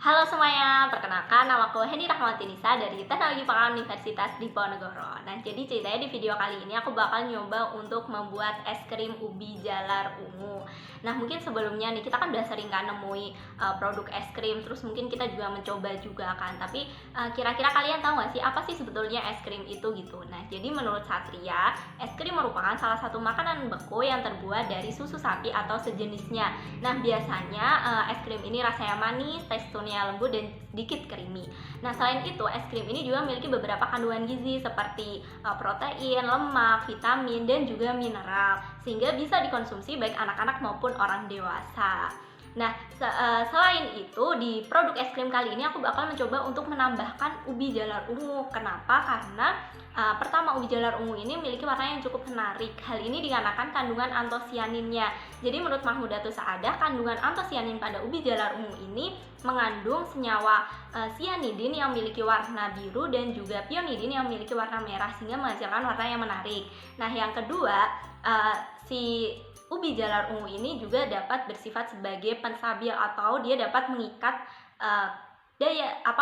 Halo semuanya, perkenalkan namaku Hendy Rahmawati Nisa dari Teknologi Pangan Universitas Diponegoro. Nah, jadi ceritanya di video kali ini aku bakal nyoba untuk membuat es krim ubi jalar ungu. Nah, mungkin sebelumnya nih kita kan udah sering kan nemui produk es krim, terus mungkin kita juga mencoba juga kan. Tapi kira-kira kalian tahu nggak sih apa sih sebetulnya es krim itu gitu? Nah, jadi menurut Satria, es krim merupakan salah satu makanan beku yang terbuat dari susu sapi atau sejenisnya. Nah, biasanya es krim ini rasanya manis, teksturnya lembut dan sedikit creamy. Nah, selain itu, es krim ini juga memiliki beberapa kandungan gizi seperti protein, lemak, vitamin, dan juga mineral, sehingga bisa dikonsumsi baik anak-anak maupun orang dewasa. Nah, selain itu, di produk es krim kali ini aku bakal mencoba untuk menambahkan ubi jalar ungu. Kenapa? Karena pertama, ubi jalar ungu ini memiliki warna yang cukup menarik. Hal ini dikarenakan kandungan antosianinnya. Jadi menurut Mahmudatus Saadah, kandungan antosianin pada ubi jalar ungu ini mengandung senyawa cyanidin yang memiliki warna biru dan juga pionidin yang memiliki warna merah, sehingga menghasilkan warna yang menarik. Nah, yang kedua, si ubi jalar ungu ini juga dapat bersifat sebagai penstabil atau dia dapat mengikat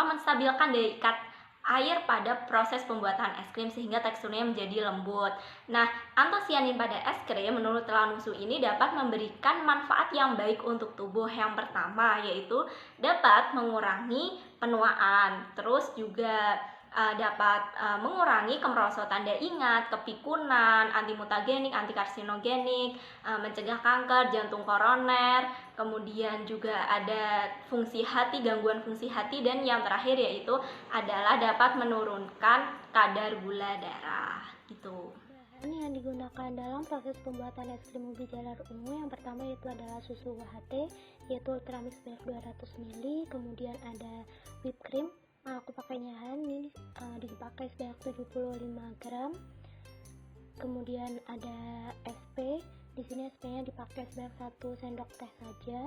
menstabilkan daya ikat air pada proses pembuatan es krim sehingga teksturnya menjadi lembut. Nah, antosianin pada es krim menurut Lanusu ini dapat memberikan manfaat yang baik untuk tubuh. Yang pertama yaitu dapat mengurangi penuaan, terus juga dapat mengurangi kemerosotan daya ingat, kepikunan, antimutagenik, antikarsinogenik, mencegah kanker, jantung koroner, kemudian juga ada fungsi hati, gangguan fungsi hati, dan yang terakhir yaitu adalah dapat menurunkan kadar gula darah gitu. Bahan yang digunakan dalam proses pembuatan es krim ubi jalar ungu yang pertama itu adalah susu UHT yaitu Ultramix sebanyak 200 ml, kemudian ada whipped cream. Aku pakainya ini dipakai sebanyak 75 gram. Kemudian ada SP. Di sini SP-nya dipakai sebanyak 1 sendok teh saja.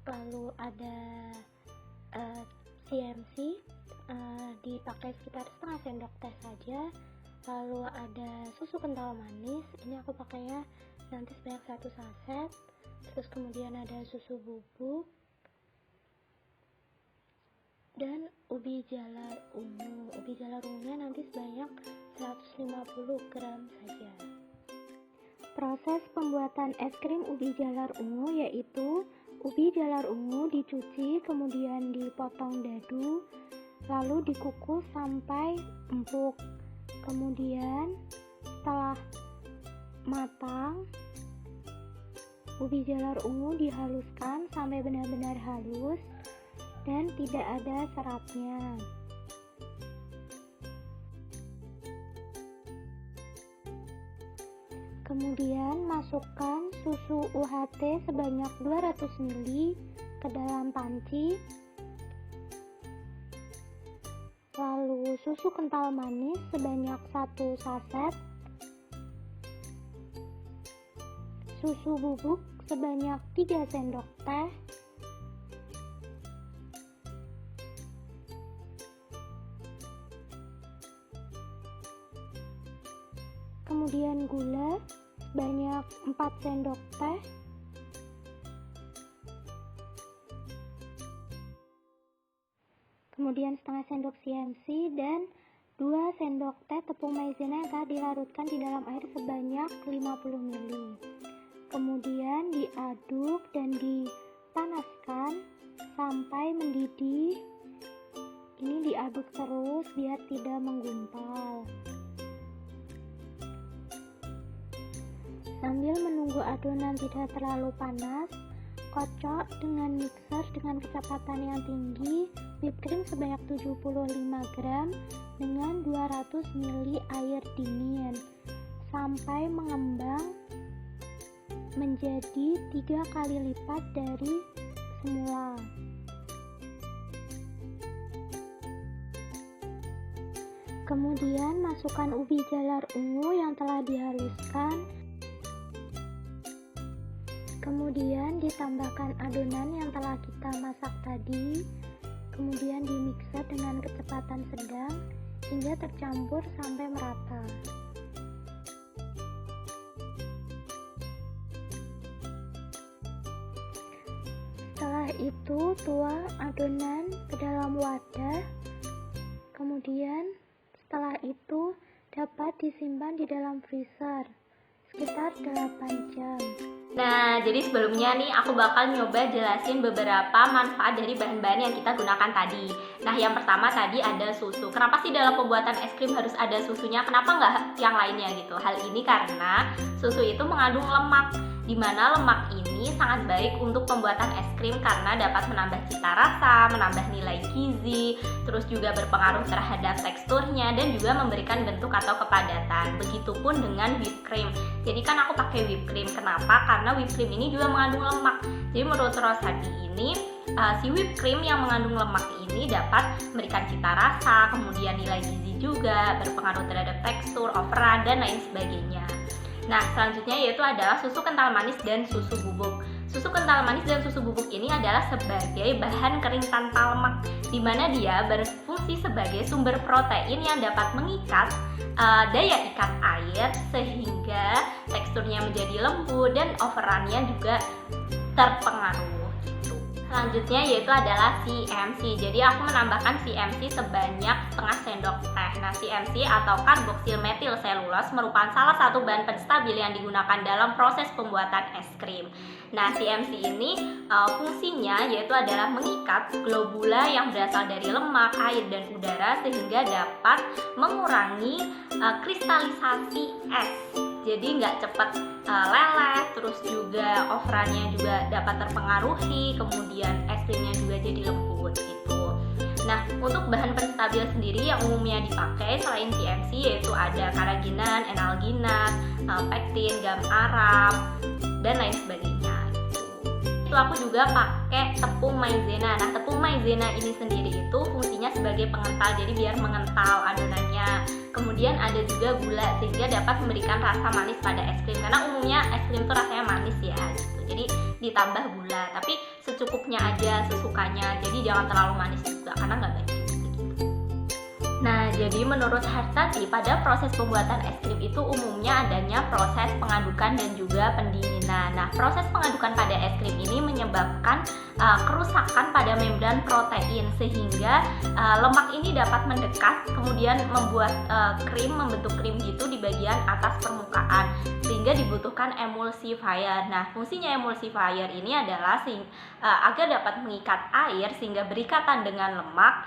Lalu ada CMC dipakai sekitar setengah sendok teh saja. Lalu ada susu kental manis. Ini aku pakainya nanti sebanyak 1 saset. Terus kemudian ada susu bubuk dan ubi jalar ungu. Ubi jalar ungunya nanti sebanyak 150 gram saja. Proses pembuatan es krim ubi jalar ungu yaitu ubi jalar ungu dicuci, kemudian dipotong dadu, lalu dikukus sampai empuk. Kemudian setelah matang, ubi jalar ungu dihaluskan sampai benar-benar halus dan tidak ada seratnya. Kemudian masukkan susu UHT sebanyak 200 ml ke dalam panci. Lalu susu kental manis sebanyak 1 saset. Susu bubuk sebanyak 3 sendok teh. Kemudian gula sebanyak 4 sendok teh. Kemudian setengah sendok CMC dan 2 sendok teh tepung maizena yang telah dilarutkan di dalam air sebanyak 50 ml. Kemudian diaduk dan dipanaskan sampai mendidih. Ini diaduk terus biar tidak menggumpal. Sambil menunggu adonan tidak terlalu panas, kocok dengan mixer dengan kecepatan yang tinggi whipped cream sebanyak 75 gram dengan 200 ml air dingin sampai mengembang menjadi 3 kali lipat dari semula. Kemudian masukkan ubi jalar ungu yang telah dihaluskan. Kemudian ditambahkan adonan yang telah kita masak tadi. Kemudian dimixer dengan kecepatan sedang hingga tercampur sampai merata. Setelah Setelah itu tuang adonan ke dalam wadah. Kemudian setelah itu dapat disimpan di dalam freezer sekitar 8 jam. Nah, jadi sebelumnya nih aku bakal nyoba jelasin beberapa manfaat dari bahan-bahan yang kita gunakan tadi. Nah, yang pertama tadi ada susu. Kenapa sih dalam pembuatan es krim harus ada susunya? Kenapa nggak yang lainnya gitu? Hal ini karena susu itu mengandung lemak, di mana lemak ini sangat baik untuk pembuatan es krim karena dapat menambah cita rasa, menambah nilai gizi, terus juga berpengaruh terhadap teksturnya dan juga memberikan bentuk atau kepadatan. Begitupun dengan whipped cream. Jadi kan aku pakai whipped cream. Kenapa? Karena whipped cream ini juga mengandung lemak. Jadi menurut Rosadi ini si whipped cream yang mengandung lemak ini dapat memberikan cita rasa, kemudian nilai gizi juga, berpengaruh terhadap tekstur, overall, dan lain sebagainya. Nah, selanjutnya yaitu adalah susu kental manis dan susu bubuk. Susu kental manis dan susu bubuk ini adalah sebagai bahan kering tanpa lemak, di mana dia berfungsi sebagai sumber protein yang dapat mengikat daya ikat air sehingga teksturnya menjadi lembut dan overrunnya juga terpengaruh gitu. Selanjutnya yaitu adalah CMC. Jadi aku menambahkan CMC sebanyak setengah sendok teh. Nah, CMC atau karboksil metil selulose merupakan salah satu bahan penstabil yang digunakan dalam proses pembuatan es krim. Nah, CMC ini fungsinya yaitu adalah mengikat globula yang berasal dari lemak, air, dan udara sehingga dapat mengurangi kristalisasi es. Jadi nggak cepat leleh, terus juga overrunnya juga dapat terpengaruhi, kemudian es krimnya juga jadi lembut gitu. Nah, untuk bahan penstabil sendiri yang umumnya dipakai selain CMC yaitu ada karaginan, enalginat, pektin, garam, dan lain sebagainya. Itu aku juga pakai tepung maizena. Nah, tepung maizena ini sendiri itu fungsinya sebagai pengental, jadi biar mengental adonannya. Kemudian ada juga gula sehingga dapat memberikan rasa manis pada es krim. Karena umumnya es krim tuh rasanya manis ya gitu. Jadi ditambah gula, tapi secukupnya aja, sesukanya. Jadi jangan terlalu manis juga karena nggak baik. Nah, jadi menurut Harsati pada proses pembuatan es krim itu umumnya adanya proses pengadukan dan juga pendinginan. Nah, proses pengadukan pada es krim ini menyebabkan kerusakan pada membran protein sehingga lemak ini dapat mendekat, kemudian membuat membentuk krim gitu di bagian atas permukaan sehingga dibutuhkan emulsifier. Nah, fungsinya emulsifier ini adalah agar dapat mengikat air sehingga berikatan dengan lemak,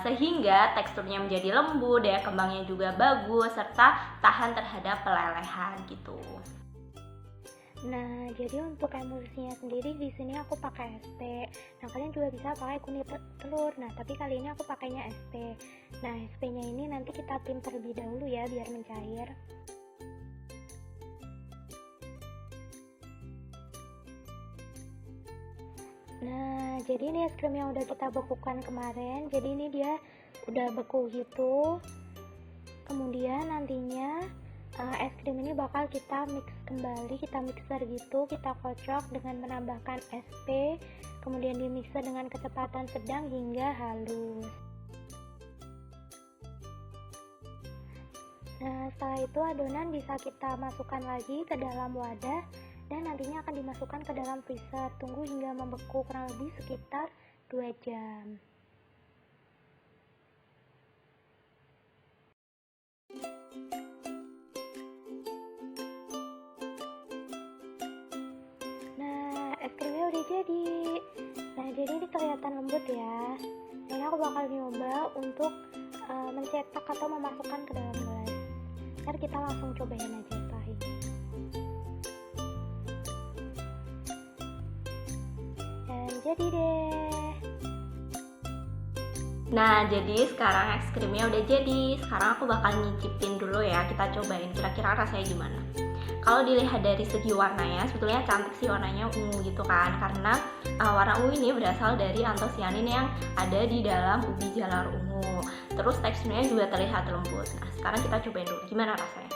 sehingga teksturnya menjadi lembut, daya kembangnya juga bagus, serta tahan terhadap pelelehan gitu. Nah, jadi untuk emulsinya sendiri di sini aku pakai SP. Nah, kalian juga bisa pakai kunyit telur. Nah, tapi kali ini aku pakainya SP. Nah, SP-nya ini nanti kita tim terlebih dahulu ya biar mencair. Nah, jadi ini es krim yang udah kita bekukan kemarin. Jadi ini dia udah beku gitu. Kemudian nantinya es krim ini bakal kita mix kembali, kita mixer gitu, kita kocok dengan menambahkan SP, kemudian dimixer dengan kecepatan sedang hingga halus. Nah, setelah itu adonan bisa kita masukkan lagi ke dalam wadah dan nantinya akan dimasukkan ke dalam freezer. Tunggu hingga membeku kurang lebih sekitar 2 jam. Nah, es krimnya udah jadi. Nah, jadi ini kelihatan lembut ya. Dan aku bakal nyoba untuk mencetak atau memasukkan ke dalam gelas. Ntar kita langsung cobain aja setelah ini. Dan jadi deh. Nah, jadi sekarang es krimnya udah jadi. Sekarang aku bakal nyicipin dulu ya. Kita cobain kira-kira rasanya gimana. Kalau dilihat dari segi warnanya, sebetulnya cantik sih warnanya, ungu gitu kan. Karena warna ungu ini berasal dari antosianin yang ada di dalam ubi jalar ungu. Terus teksturnya juga terlihat lembut. Nah, sekarang kita cobain dulu gimana rasanya.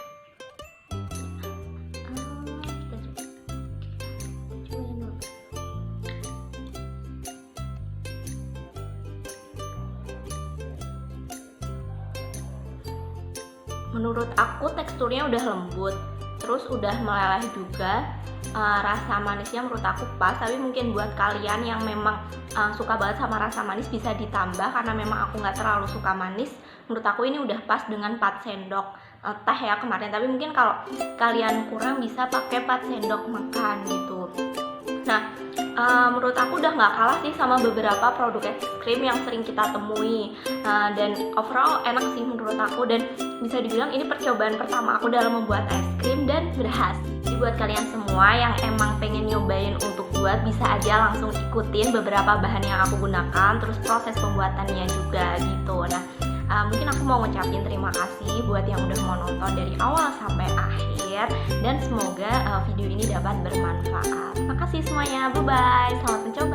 Menurut aku teksturnya udah lembut, terus udah meleleh juga, rasa manisnya menurut aku pas, tapi mungkin buat kalian yang memang suka banget sama rasa manis bisa ditambah, karena memang aku nggak terlalu suka manis. Menurut aku ini udah pas dengan 4 sendok teh ya kemarin, tapi mungkin kalau kalian kurang bisa pakai 4 sendok makan gitu. Nah, menurut aku udah nggak kalah sih sama beberapa produk es krim yang sering kita temui, dan overall enak sih menurut aku, dan bisa dibilang ini percobaan pertama aku dalam membuat es krim dan berhasil. Jadi buat kalian semua yang emang pengen nyobain untuk buat, bisa aja langsung ikutin beberapa bahan yang aku gunakan, terus proses pembuatannya juga gitu. Nah, mungkin aku mau ngucapin terima kasih buat yang udah mau nonton dari awal sampai akhir, dan semoga video ini dapat bermanfaat. Makasih semuanya, bye bye, selamat mencoba.